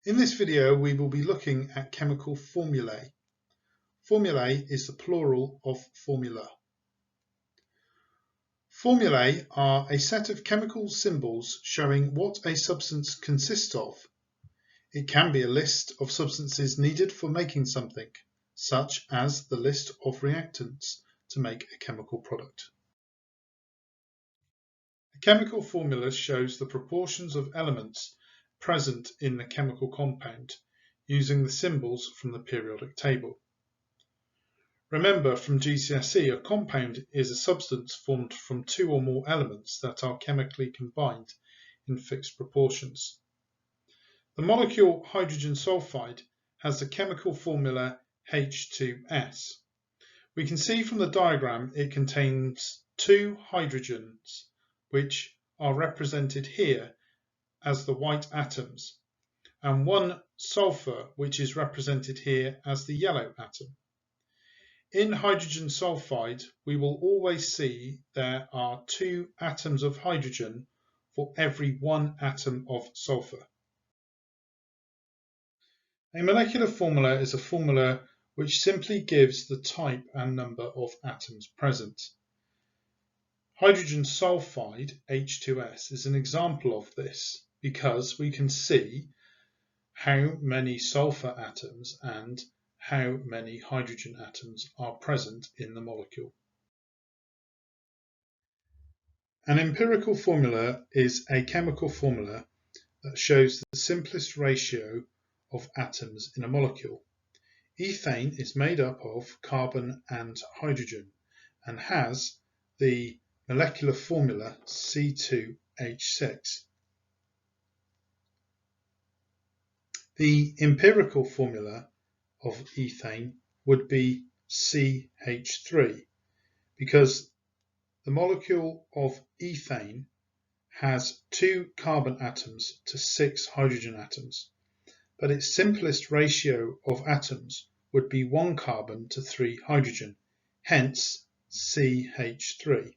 In this video, we will be looking at chemical formulae. Formulae is the plural of formula. Formulae are a set of chemical symbols showing what a substance consists of. It can be a list of substances needed for making something, such as the list of reactants to make a chemical product. A chemical formula shows the proportions of elements present in the chemical compound using the symbols from the periodic table. Remember from GCSE, a compound is a substance formed from two or more elements that are chemically combined in fixed proportions. The molecule hydrogen sulfide has the chemical formula H2S. We can see from the diagram it contains two hydrogens, which are represented here as the white atoms, and one sulfur, which is represented here as the yellow atom. In hydrogen sulfide, we will always see there are two atoms of hydrogen for every one atom of sulfur. A molecular formula is a formula which simply gives the type and number of atoms present. Hydrogen sulfide, H2S, is an example of this because we can see how many sulfur atoms and how many hydrogen atoms are present in the molecule. An empirical formula is a chemical formula that shows the simplest ratio of atoms in a molecule. Ethane is made up of carbon and hydrogen and has the molecular formula C2H6. The empirical formula of ethane would be CH3 because the molecule of ethane has 2 carbon atoms to 6 hydrogen atoms, but its simplest ratio of atoms would be 1 carbon to 3 hydrogen, hence CH3.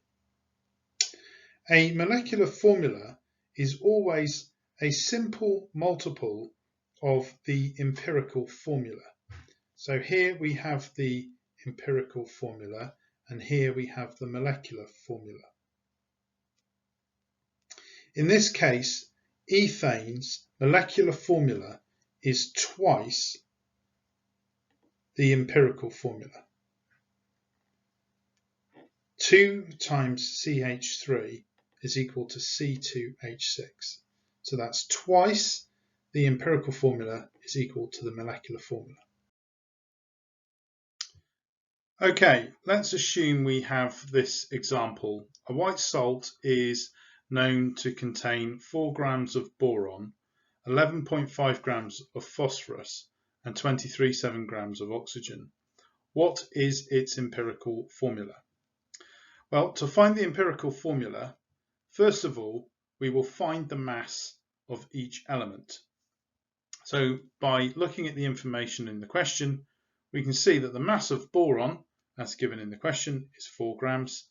A molecular formula is always a simple multiple of the empirical formula. So here we have the empirical formula and here we have the molecular formula. In this case, ethane's molecular formula is twice the empirical formula. 2 times CH3 is equal to C2H6. So that's twice the empirical formula is equal to the molecular formula. Okay, let's assume we have this example. A white salt is known to contain 4 grams of boron, 11.5 grams of phosphorus, and 23.7 grams of oxygen. What is its empirical formula? Well, to find the empirical formula, first of all, we will find the mass of each element. So by looking at the information in the question, we can see that the mass of boron, as given in the question, is 4 grams.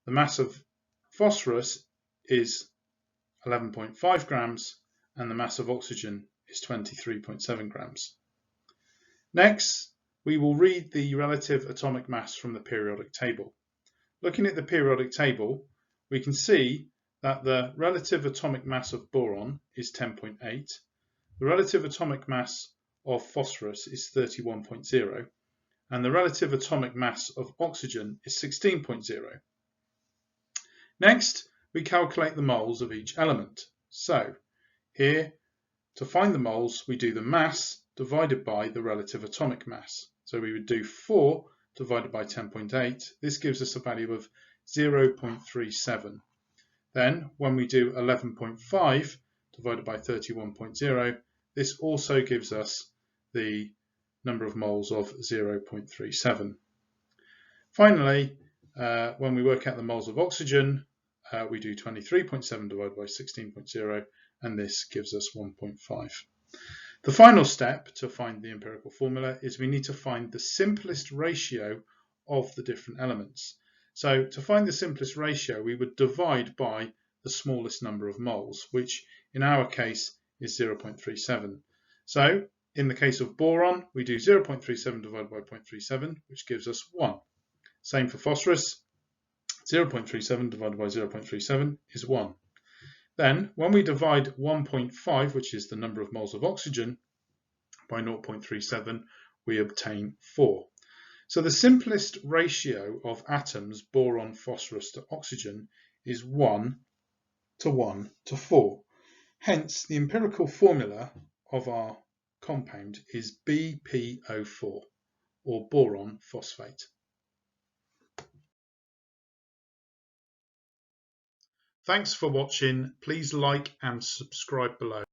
The mass of phosphorus is 11.5 grams, and the mass of oxygen is 23.7 grams. Next, we will read the relative atomic mass from the periodic table. Looking at the periodic table, we can see that the relative atomic mass of boron is 10.8, the relative atomic mass of phosphorus is 31.0, and the relative atomic mass of oxygen is 16.0. Next, we calculate the moles of each element. So, here, to find the moles, we do the mass divided by the relative atomic mass. So we would do 4 divided by 10.8. This gives us a value of 0.37. Then, when we do 11.5 divided by 31.0, this also gives us the number of moles of 0.37. Finally, when we work out the moles of oxygen, we do 23.7 divided by 16.0, and this gives us 1.5. The final step to find the empirical formula is we need to find the simplest ratio of the different elements. So to find the simplest ratio, we would divide by the smallest number of moles, which in our case is 0.37. So in the case of boron, we do 0.37 divided by 0.37, which gives us 1. Same for phosphorus, 0.37 divided by 0.37 is 1. Then when we divide 1.5, which is the number of moles of oxygen, by 0.37, we obtain 4. So the simplest ratio of atoms, boron, phosphorus to oxygen, is 1 to 1 to 4. Hence, the empirical formula of our compound is BPO4, or boron phosphate. Thanks for watching. Please like and subscribe below.